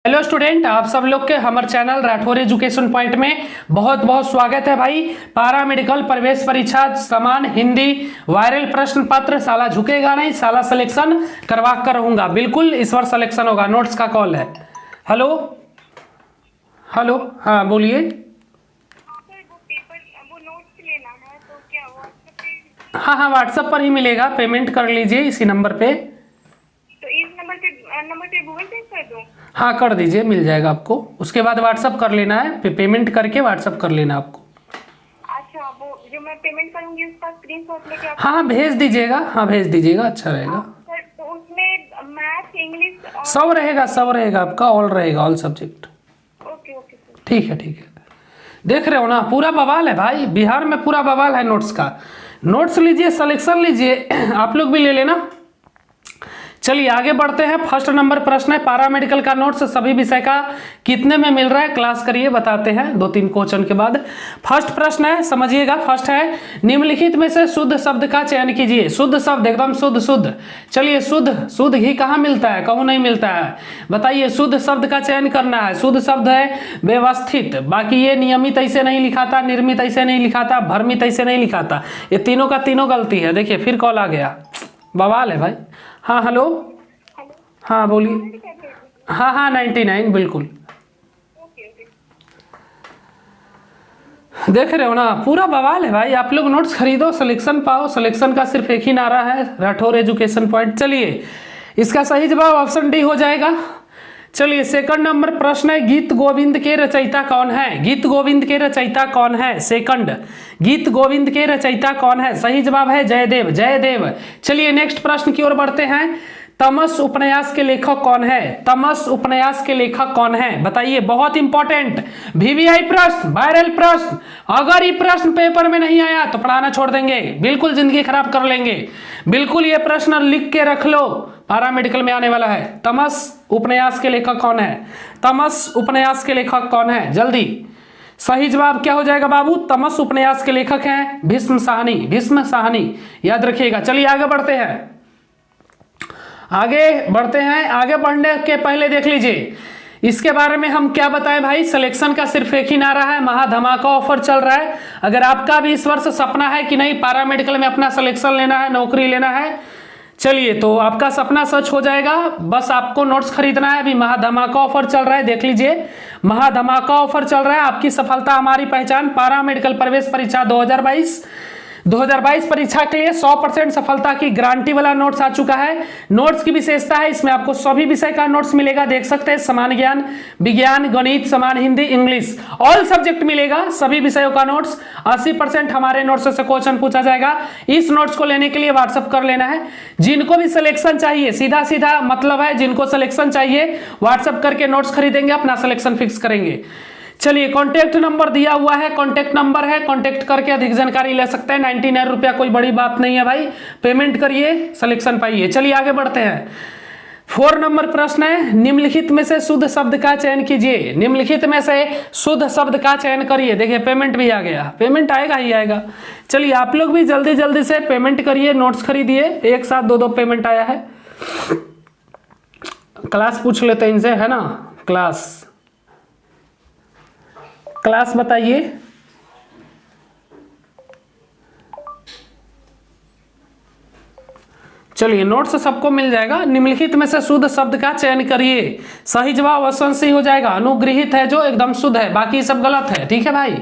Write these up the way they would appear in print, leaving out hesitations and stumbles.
Hello student, आप सब लोग के हमारे चैनल राठौर एजुकेशन पॉइंट में बहुत बहुत स्वागत है भाई। पारा मेडिकल प्रवेश परीक्षा समान हिंदी वायरल प्रश्न पत्र साला झुकेगा नहीं, साला सिलेक्शन करवा कर रहूंगा। बिल्कुल इस बार सिलेक्शन होगा। नोट्स का कॉल है। हेलो हेलो, हाँ बोलिए। हाँ व्हाट्सएप पर ही मिलेगा, पेमेंट कर लीजिए इसी नंबर पे। तो इस नंबर पे गूगल पे कर दूं? हाँ कर दीजिए, मिल जाएगा आपको। उसके बाद व्हाट्सएप कर लेना है, पेमेंट करके व्हाट्सएप कर लेना आपको। अच्छा, वो जो मैं पेमेंट करूंगी उसका स्क्रीनशॉट लेके आप? हाँ भेज दीजिएगा, हाँ भेज दीजिएगा, अच्छा रहेगा। सर तो उसमें मैथ, इंग्लिश और सब रहेगा आपका, ऑल रहेगा, all subject. Okay okay sir. ठीक है। देख रहे हो ना, पूरा बवाल है भाई, बिहार में पूरा बवाल है नोट्स का। नोट्स लीजिए, सिलेक्शन लीजिए, आप लोग भी ले लेना। चलिए आगे बढ़ते हैं। फर्स्ट नंबर प्रश्न है, पारा मेडिकल का नोट्स सभी विषय का कितने में मिल रहा है, क्लास करिए, बताते हैं 2-3 क्वेश्चन के बाद। फर्स्ट प्रश्न है, समझिएगा। फर्स्ट है, निम्नलिखित में से शुद्ध शब्द का चयन कीजिए। शुद्ध शब्द एकदम शुद्ध। चलिए शुद्ध घी कहाँ मिलता है, कहूँ नहीं मिलता है, बताइए। शुद्ध शब्द का चयन करना है। शुद्ध शब्द है व्यवस्थित, बाकी ये नियमित ऐसे नहीं लिखा था, निर्मित ऐसे नहीं लिखा था, भ्रमित ऐसे नहीं लिखा था। ये तीनों का तीनों गलती है। देखिए फिर कॉल आ गया, बवाल है भाई। हाँ हेलो, हाँ बोलिए। हाँ 99 बिल्कुल। देख रहे हो ना, पूरा बवाल है भाई। आप लोग नोट्स खरीदो, सिलेक्शन पाओ। सिलेक्शन का सिर्फ एक ही नारा है, राठौर एजुकेशन पॉइंट। चलिए इसका सही जवाब ऑप्शन डी हो जाएगा। चलिए सेकंड नंबर प्रश्न है, गीत गोविंद के रचयिता कौन है? गीत गोविंद के रचयिता कौन है? सेकंड, गीत गोविंद के रचयिता कौन है? सही जवाब है जयदेव। चलिए नेक्स्ट प्रश्न की ओर बढ़ते हैं। तमस उपन्यास के लेखक कौन है? तमस उपन्यास के लेखक कौन है, बताइए। बहुत इंपॉर्टेंट वीवीआई प्रश्न, वायरल प्रश्न। अगर ये प्रश्न पेपर में नहीं आया तो पढ़ाना छोड़ देंगे, बिल्कुल जिंदगी खराब कर लेंगे। बिल्कुल ये प्रश्न लिख के रख लो, पारा मेडिकल में आने वाला है। तमस उपन्यास के लेखक कौन है? तमस उपन्यास के लेखक कौन है, जल्दी। सही जवाब क्या हो जाएगा बाबू? तमस उपन्यास के लेखक हैं भीष्म साहनी, याद रखिएगा। चलिए आगे बढ़ते हैं। आगे बढ़ने के पहले देख लीजिए इसके बारे में हम क्या बताएं भाई। सिलेक्शन का सिर्फ एक ही नारा है, महाधमाका ऑफर चल रहा है। अगर आपका भी इस वर्ष सपना है कि नहीं पारा मेडिकल में अपना सिलेक्शन लेना है, नौकरी लेना है, चलिए तो आपका सपना सच हो जाएगा। बस आपको नोट्स खरीदना है। अभी महाधमाका ऑफर चल रहा है, देख लीजिए। महाधमाका ऑफर चल रहा है, आपकी सफलता हमारी पहचान। पारा मेडिकल प्रवेश परीक्षा 2022 परीक्षा के लिए 100% सफलता की गारंटी वाला नोट्स आ चुका है। नोट्स की विशेषता है, इसमें आपको सभी विषय का नोट्स मिलेगा, देख सकते हैं। समान ज्ञान, विज्ञान, गणित, समान हिंदी, इंग्लिश, ऑल सब्जेक्ट मिलेगा। सभी विषयों का नोट्स 80% हमारे नोट्स से क्वेश्चन पूछा जाएगा। इस नोट्स को लेने के लिए व्हाट्सएप कर लेना है। जिनको भी सिलेक्शन चाहिए, सीधा मतलब है, जिनको सिलेक्शन चाहिए व्हाट्सएप करके नोट्स खरीदेंगे, अपना सिलेक्शन फिक्स करेंगे। चलिए कॉन्टैक्ट नंबर दिया हुआ है, कॉन्टैक्ट नंबर है, कॉन्टैक्ट करके अधिक जानकारी ले सकते हैं। 99 रुपया कोई बड़ी बात नहीं है भाई, पेमेंट करिए, सिलेक्शन पाइए। चलिए आगे बढ़ते हैं। 4 नंबर प्रश्न है, निम्नलिखित में से शुद्ध शब्द का चयन कीजिए। निम्नलिखित में से शुद्ध शब्द का चयन करिए। देखिए पेमेंट भी आ गया, पेमेंट आएगा ही आएगा। चलिए आप लोग भी जल्दी से पेमेंट करिए, नोट्स खरीदिए। एक साथ 2 पेमेंट आया है। क्लास पूछ लेते हैं इनसे, है ना। क्लास बताइए। चलिए नोट्स सबको मिल जाएगा। निम्नलिखित में से शुद्ध शब्द का चयन करिए। सही जवाब ऑप्शन सी हो जाएगा। अनुग्रहित है जो एकदम शुद्ध है, बाकी सब गलत है, ठीक है भाई।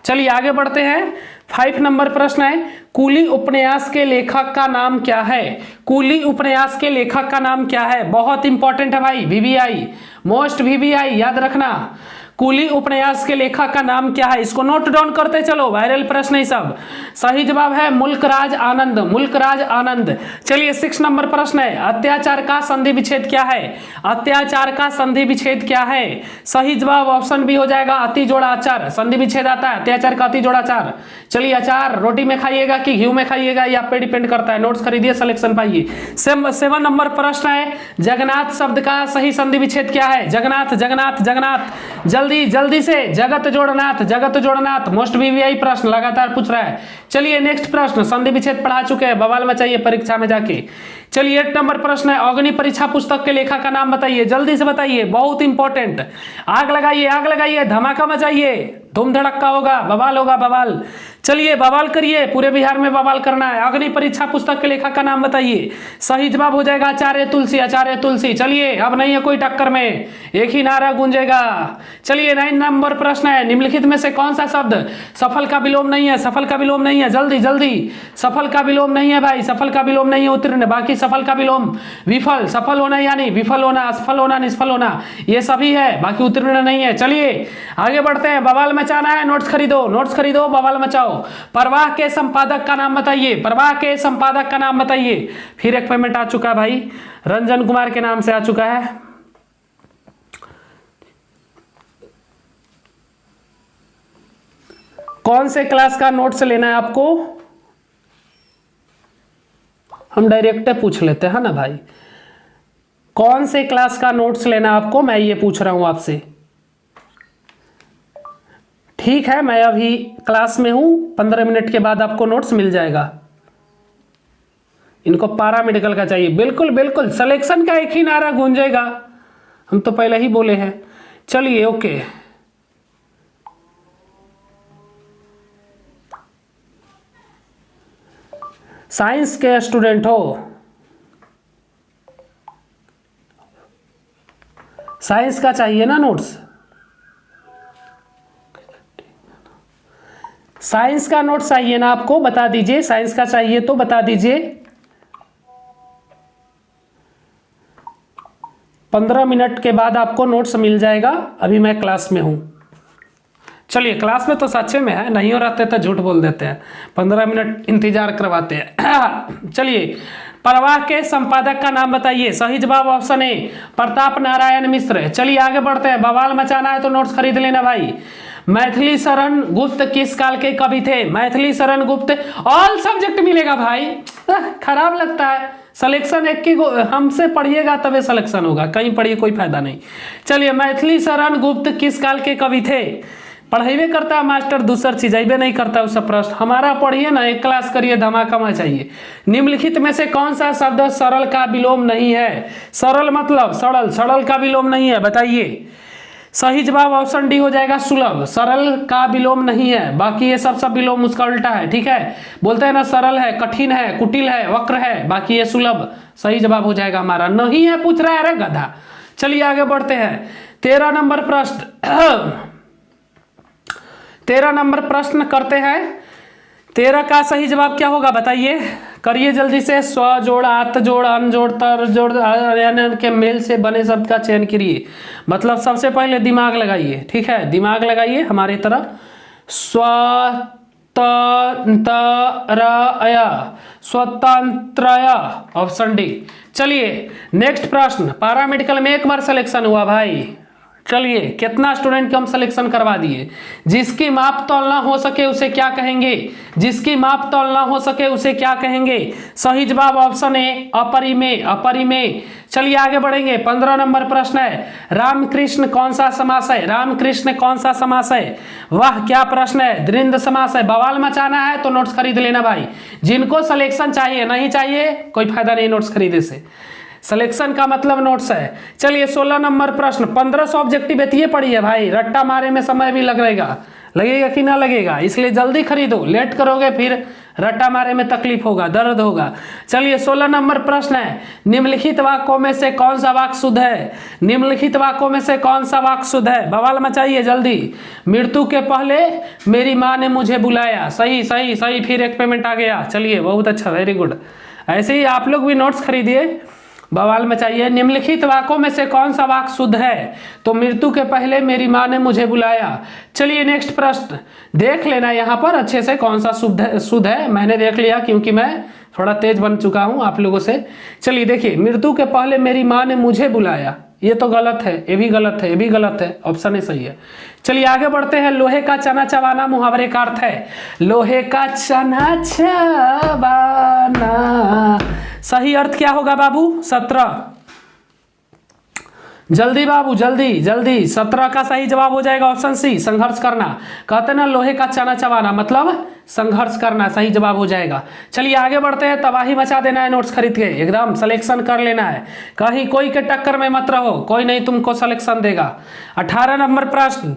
चलिए आगे बढ़ते हैं। 5 नंबर प्रश्न है, कूली उपन्यास के लेखक का नाम क्या है? कूली उपन्यास के लेखक का नाम क्या है? बहुत इंपॉर्टेंट है भाई, वीवीआई, मोस्ट वीवीआई, याद रखना। कूली उपन्यास के लेखक का नाम क्या है, इसको नोट डाउन करते चलो, वायरल प्रश्न ही सब। सही जवाब है मुल्कराज आनंद। चलिए 6 नंबर प्रश्न है, अत्याचार का संधि विच्छेद क्या है? अत्याचार का संधि विच्छेद क्या है? सही जवाब ऑप्शन बी हो जाएगा, अति जोड़ा आचार। संधि विच्छेद आता है अत्याचार का, अति जोड़ा आचार। चलिए अचार रोटी में खाइएगा कि घी में खाइएगा, ये आप पे डिपेंड करता है। नोट्स खरीदिए, सिलेक्शन पाइए। 7 नंबर प्रश्न है, जगन्नाथ शब्द का सही संधि विच्छेद क्या है? जगन्नाथ जल्दी जल्दी से। जगत जोड़नाथ मोस्ट वीवीआई प्रश्न लगातार पूछ रहा है। चलिए नेक्स्ट प्रश्न, संधि विच्छेद पढ़ा चुके हैं, बवाल मचाइए परीक्षा में जाके। चलिए 8 नंबर प्रश्न है, अग्नि परीक्षा पुस्तक के लेखक का नाम बताइए, जल्दी से बताइए, बहुत इंपॉर्टेंट। आग लगाइए, धमाका मचाइए, धूम धड़क्का होगा, बवाल होगा, बवाल। चलिए बवाल करिए, पूरे बिहार में बवाल करना है। अग्नि परीक्षा पुस्तक के लेखक का नाम बताइए। सही जवाब हो जाएगा आचार्य तुलसी। चलिए अब नहीं है कोई टक्कर में, एक ही नारा गूंजेगा। चलिए 9 नंबर प्रश्न है, निम्नलिखित में से कौन सा शब्द सफल का विलोम नहीं है? जल्दी। सफल का विलोम नहीं है भाई, सफल का विलोम नहीं है उत्तीर्ण। बाकी सफल का विलोम विफल, सफल होना यानी विफल होना, असफल होना, निष्फल होना, ये सभी है, बाकी उत्तीर्ण नहीं है। चलिए आगे बढ़ते हैं, बवाल मचाना है, नोट्स खरीदो, बवाल मचाओ। प्रवाह के संपादक का नाम बताइए। फिर एक पेमेंट आ चुका है भाई, रंजन कुमार के नाम से आ चुका है। कौन से क्लास का नोट्स लेना है आपको? हम डायरेक्ट पूछ लेते हैं ना भाई, कौन से क्लास का नोट्स लेना है आपको, मैं ये पूछ रहा हूं आपसे। ठीक है, मैं अभी क्लास में हूं, 15 मिनट के बाद आपको नोट्स मिल जाएगा। इनको पैरामेडिकल का चाहिए, बिल्कुल सिलेक्शन का एक ही नारा गूंजेगा, हम तो पहले ही बोले हैं। चलिए ओके, साइंस के स्टूडेंट हो, साइंस का चाहिए ना नोट्स? साइंस का नोट्स चाहिए ना आपको? बता दीजिए, साइंस का चाहिए तो बता दीजिए। 15 मिनट के बाद आपको नोट्स मिल जाएगा, अभी मैं क्लास में हूं। चलिए क्लास में तो सच्चे में है, नहीं हो रहते तो झूठ बोल देते हैं, 15 मिनट इंतजार करवाते हैं। चलिए प्रवाह के संपादक का नाम बताइए। सही जवाब ऑप्शन ए, प्रताप नारायण मिश्र। चलिए आगे बढ़ते हैं, बवाल मचाना है तो नोट्स खरीद लेना भाई। मैथिली शरण गुप्त किस काल के कवि थे? मैथिली शरण गुप्त, ऑल सब्जेक्ट मिलेगा भाई। खराब लगता है, सिलेक्शन एक की हमसे पढ़िएगा तभी सिलेक्शन होगा, कहीं पढ़िए कोई फायदा नहीं। चलिए मैथिली शरण गुप्त किस काल के कवि थे? पढ़ाइबे करता है मास्टर, दूसर चीज अबे नहीं करता उससे प्रश्न। हमारा पढ़िए ना, एक क्लास करिए, धमाका मचाइए। निम्नलिखित में से कौन सा शब्द सरल का विलोम नहीं है? सरल मतलब सड़ल का विलोम नहीं है, बताइए। सही जवाब ऑप्शन डी हो जाएगा, सुलभ। सरल का विलोम नहीं है, बाकी ये सब विलोम उसका उल्टा है, ठीक है। बोलते हैं ना सरल है, कठिन है, कुटिल है, वक्र है, बाकी ये सुलभ। सही जवाब हो जाएगा हमारा, नहीं है पूछ रहा है अरे गधा। चलिए आगे बढ़ते हैं, 13 नंबर प्रश्न करते हैं। 13 का सही जवाब क्या होगा बताइए, करिए जल्दी से। स्व जोड़, आत जोड़, अन जोड़, तर जोड़ के मेल से बने शब्द का चयन करिए। मतलब सबसे पहले दिमाग लगाइए, ठीक है, दिमाग लगाइए हमारी तरह। स्वतंत्रया, ऑप्शन डी। चलिए नेक्स्ट प्रश्न, पैरामेडिकल में एक बार सिलेक्शन हुआ भाई। चलिए कितना स्टूडेंट को हम सिलेक्शन करवा दिए। जिसकी माप तौल ना हो सके उसे क्या कहेंगे? जिसकी माप तौल ना हो सके उसे क्या कहेंगे? सही जवाब ऑप्शन ए, अपरिमेय। चलिए आगे बढ़ेंगे, 15 नंबर प्रश्न है, रामकृष्ण कौन सा समास है? रामकृष्ण कौन सा समास है? वाह क्या प्रश्न है, द्वंद्व समास है। बवाल मचाना है तो नोट्स खरीद लेना भाई। जिनको सिलेक्शन चाहिए, नहीं चाहिए कोई फायदा नहीं नोट्स खरीदे से, सिलेक्शन का मतलब नोट्स है। चलिए 16 नंबर प्रश्न, 1500 ऑब्जेक्टिव ये पढ़ी है भाई, रट्टा मारे में समय भी लगेगा कि ना लगेगा, इसलिए जल्दी खरीदो, लेट करोगे फिर रट्टा मारे में तकलीफ होगा, दर्द होगा। चलिए 16 नंबर प्रश्न है, निम्नलिखित वाक्यों में से कौन सा वाक्य शुद्ध है? निम्नलिखित वाक्यों में से कौन सा वाक्य शुद्ध है? बवाल मचाइए जल्दी। मृत्यु के पहले मेरी माँ ने मुझे बुलाया, सही। फिर एक पेमेंट आ गया, चलिए बहुत अच्छा, वेरी गुड। ऐसे ही आप लोग भी नोट्स खरीदिए, बवाल मचाइए। निम्नलिखित वाक्यों में से कौन सा वाक्य शुद्ध है? तो मृत्यु के पहले मेरी माँ ने मुझे बुलाया। चलिए नेक्स्ट प्रश्न देख लेना यहाँ पर अच्छे से, कौन सा शुद्ध है। मैंने देख लिया क्योंकि मैं थोड़ा तेज बन चुका हूँ आप लोगों से। चलिए देखिए, मृत्यु के पहले मेरी माँ ने मुझे बुलाया, ये तो गलत है, ये भी गलत है, ये भी गलत है, ऑप्शन ही सही है। चलिए आगे बढ़ते हैं, लोहे का चना चबाना मुहावरे का अर्थ है। लोहे का चना चबाना, सही अर्थ क्या होगा बाबू? 17। जल्दी बाबू जल्दी जल्दी। 17 का सही जवाब हो जाएगा ऑप्शन सी, संघर्ष करना। कहते ना लोहे का चना चबाना, मतलब संघर्ष करना, सही जवाब हो जाएगा। चलिए आगे बढ़ते हैं। तबाही मचा देना है नोट्स खरीद के, एकदम सिलेक्शन कर लेना है, कहीं कोई के टक्कर में मत रहो, कोई नहीं तुमको सिलेक्शन देगा। 18 नंबर प्रश्न,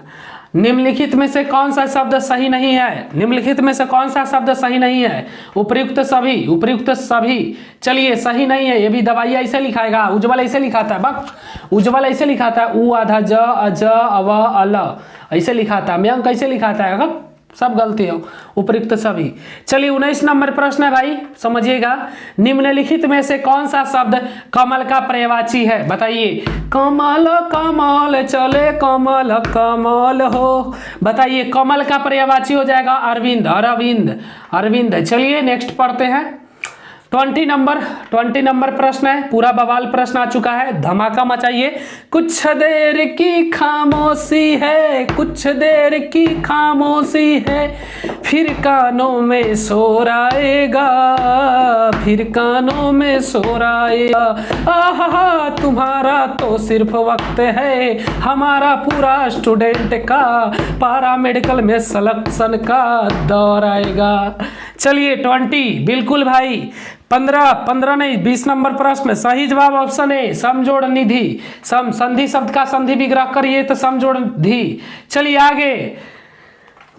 निम्नलिखित में से कौन सा शब्द सही नहीं है? निम्नलिखित में से कौन सा शब्द सही नहीं है? उपयुक्त सभी, उपयुक्त सभी। चलिए सही नहीं है, ये भी दवाई ऐसे लिखाएगा, उज्जवल ऐसे लिखाता है, बक उज्जवल ऐसे लिखाता है, उ आधा ज अज अव अल ऐसे लिखाता है, मयंक कैसे लिखाता है, बक सब गलती हो, उपयुक्त सभी। चलिए 19 नंबर प्रश्न है भाई, समझिएगा। निम्नलिखित में से कौन सा शब्द कमल का पर्यायवाची है? बताइए। कमल कमल चले कमल कमल हो, बताइए कमल का पर्यायवाची हो जाएगा अरविंद, अरविंद, अरविंद। चलिए नेक्स्ट पढ़ते हैं। 20 नंबर प्रश्न है, पूरा बवाल प्रश्न आ चुका है, धमाका मचाइए। कुछ देर की खामोशी है, कुछ देर की खामोशी है, फिर कानों में शोर आएगा, फिर कानों में शोर आएगा। आहा तुम्हारा तो सिर्फ वक्त है, हमारा पूरा स्टूडेंट का पैरामेडिकल में सिलेक्शन का दौर आएगा। चलिए 20 बिल्कुल भाई। 15 नहीं 20 नंबर प्रश्न, सही जवाब ऑप्शन ए, समजोड़ निधि। सम संधि शब्द का संधि विग्रह करिए तो समजोड़ निधि। चलिए आगे।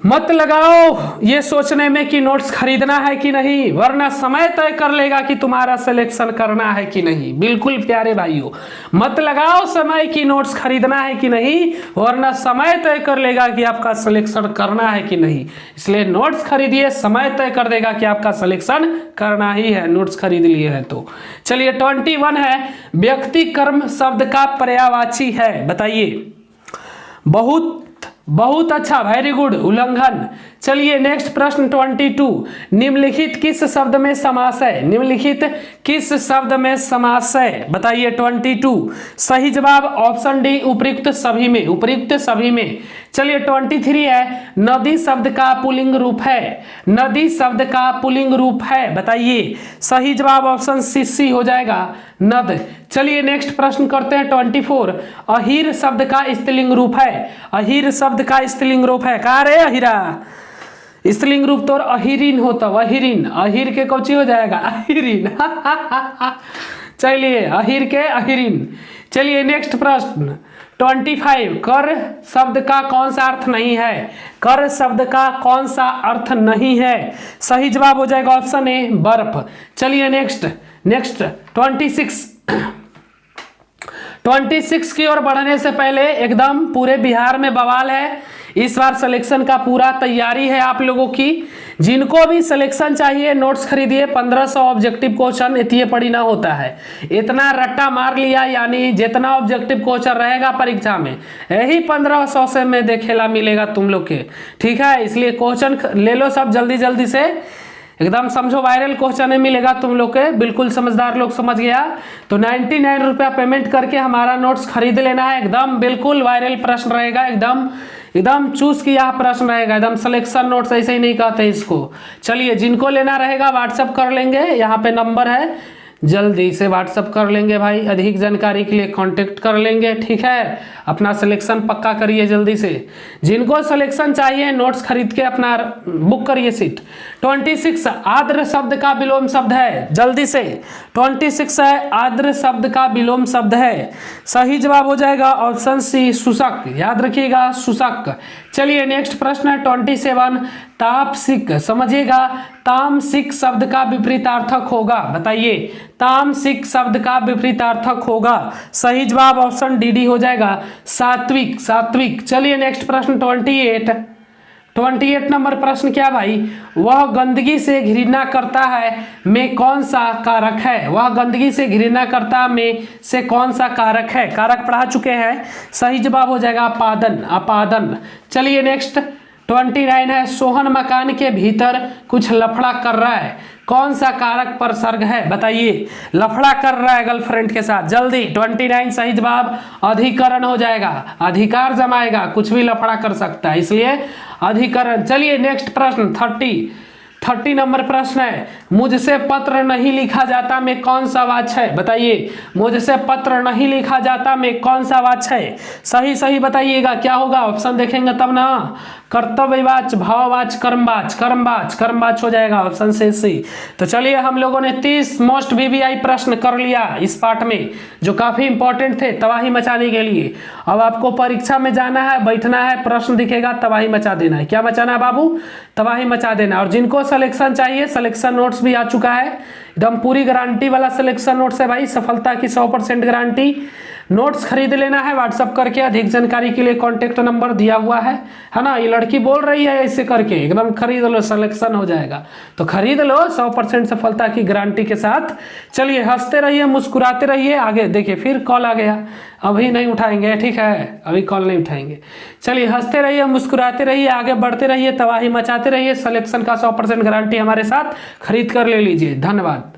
मत लगाओ ये सोचने में कि नोट्स खरीदना है कि नहीं, वरना समय तय कर लेगा कि तुम्हारा सिलेक्शन करना है कि नहीं। बिल्कुल प्यारे भाइयों, मत लगाओ समय कि नोट्स खरीदना है कि नहीं, वरना समय तय कर लेगा कि आपका सिलेक्शन करना है कि नहीं। इसलिए नोट्स खरीदिए, समय तय कर देगा कि आपका सिलेक्शन करना ही है, नोट्स खरीद लिए हैं तो। चलिए 21 है, व्यक्ति कर्म शब्द का पर्यायवाची है, बताइए। बहुत अच्छा, वेरी गुड, उल्लंघन। चलिए नेक्स्ट प्रश्न 22, निम्नलिखित किस शब्द में समास है? निम्नलिखित किस शब्द में समास है? बताइए 22। सही जवाब ऑप्शन डी, उपयुक्त सभी में, उपयुक्त सभी में। चलिए 23 है, नदी शब्द का पुल्लिंग रूप है, नदी शब्द का पुल्लिंग रूप है, बताइए। सही जवाब ऑप्शन सी हो जाएगा, नद। चलिए नेक्स्ट प्रश्न करते हैं 24, अहीर शब्द का स्त्रीलिंग रूप है, अहीर शब्द का स्त्रीलिंग रूप है, कहा रे अहीरा? स्त्रीलिंग रूप तो अहिरीन होता, अहिरीन, अहीर के कौची हो जाएगा, अहिरीन। चलिए अहीर के अहिरीन। चलिए नेक्स्ट प्रश्न 25, कर शब्द का कौन सा अर्थ नहीं है? कर शब्द का कौन सा अर्थ नहीं है? सही जवाब हो जाएगा ऑप्शन ए, बर्फ। चलिए नेक्स्ट 26 की ओर बढ़ने से पहले एकदम पूरे बिहार में बवाल है। इस बार सिलेक्शन का पूरा तैयारी है आप लोगों की। जिनको भी सिलेक्शन चाहिए नोट्स खरीदिए, 1500 ऑब्जेक्टिव क्वेश्चन इतने पड़ी ना होता है, इतना रट्टा मार लिया, यानी जितना ऑब्जेक्टिव क्वेश्चन रहेगा परीक्षा में यही 1500 से में देखेला मिलेगा तुम लोग के, ठीक है। इसलिए क्वेश्चन ले लो सब जल्दी जल्दी से, एकदम समझो वायरल क्वेश्चन मिलेगा तुम लोग के। बिल्कुल समझदार लोग समझ गया तो 99 रुपया पेमेंट करके हमारा नोट्स खरीद लेना है। एकदम बिल्कुल वायरल प्रश्न रहेगा, एकदम चूज किया प्रश्न रहेगा, एकदम सिलेक्शन नोट्स ऐसे ही नहीं कहते इसको। चलिए जिनको लेना रहेगा व्हाट्सअप कर लेंगे, यहाँ पे नंबर है, जल्दी से व्हाट्सअप कर लेंगे भाई, अधिक जानकारी के लिए कांटेक्ट कर लेंगे, ठीक है। अपना सिलेक्शन पक्का करिए जल्दी से। जिनको सिलेक्शन चाहिए नोट्स खरीद के अपना बुक करिए सीट। 26 आर्द्र शब्द का विलोम शब्द है, जल्दी से। 26 है, आर्द्र शब्द का विलोम शब्द है। सही जवाब हो जाएगा ऑप्शन सी, शुष्क, याद रखिएगा शुष्क। चलिए नेक्स्ट प्रश्न है 27, तापसिक, समझिएगा। तामसिक शब्द का विपरीतार्थक होगा, बताइए। तामसिक शब्द का विपरीतार्थक होगा, सही जवाब ऑप्शन डी हो जाएगा, सात्विक, सात्विक। चलिए नेक्स्ट प्रश्न 28 नंबर प्रश्न क्या भाई? वह गंदगी से घृणा करता है में कौन सा कारक है? वह गंदगी से घृणा करता में से कौन सा कारक है? कारक पढ़ा चुके हैं, सही जवाब हो जाएगा अपादन, अपादन। चलिए नेक्स्ट 29 है, सोहन मकान के भीतर कुछ लफड़ा कर रहा है, कौन सा कारक पर सर्ग है? बताइए। लफड़ा कर रहा है गर्लफ्रेंड के साथ, जल्दी। 29 सही जवाब अधिकरण हो जाएगा, अधिकार जमाएगा, कुछ भी लफड़ा कर सकता है, इसलिए अधिकरण। चलिए नेक्स्ट प्रश्न 30 नंबर प्रश्न है, मुझसे पत्र नहीं लिखा जाता में कौन सा वाच्य है, बताइए। मुझसे पत्र नहीं लिखा जाता में कौन सा वाच्य है, सही सही बताइएगा क्या होगा, ऑप्शन देखेंगे तब ना। कर्तव्यवाच, भाववाच, कर्मवाच, कर्मवाच, कर्मवाच हो जाएगा ऑप्शन से सी। तो चलिए हम लोगों ने 30 मोस्ट वीवीआई प्रश्न कर लिया इस पार्ट में, जो काफी इंपॉर्टेंट थे तबाही मचाने के लिए। अब आपको परीक्षा में जाना है, बैठना है, प्रश्न दिखेगा तबाही मचा देना है। क्या मचाना है बाबू, तबाही मचा देना। और जिनको सिलेक्शन चाहिए, सिलेक्शन नोट्स भी आ चुका है, एकदम पूरी गारंटी वाला सिलेक्शन नोट्स है भाई, सफलता की 100% गारंटी। नोट्स खरीद लेना है व्हाट्सअप करके, अधिक जानकारी के लिए कॉन्टेक्ट नंबर दिया हुआ है ना। ये लड़की बोल रही है ऐसे करके, एकदम खरीद लो, सिलेक्शन हो जाएगा। तो खरीद लो 100% सफलता की गारंटी के साथ। चलिए हंसते रहिए, मुस्कुराते रहिए। आगे देखिए फिर कॉल आ गया, अभी नहीं उठाएंगे, ठीक है, अभी कॉल नहीं उठाएंगे। चलिए हंसते रहिए, मुस्कुराते रहिए, आगे बढ़ते रहिए, तबाही मचाते रहिए। सिलेक्शन का 100% गारंटी हमारे साथ खरीद कर ले लीजिए। धन्यवाद।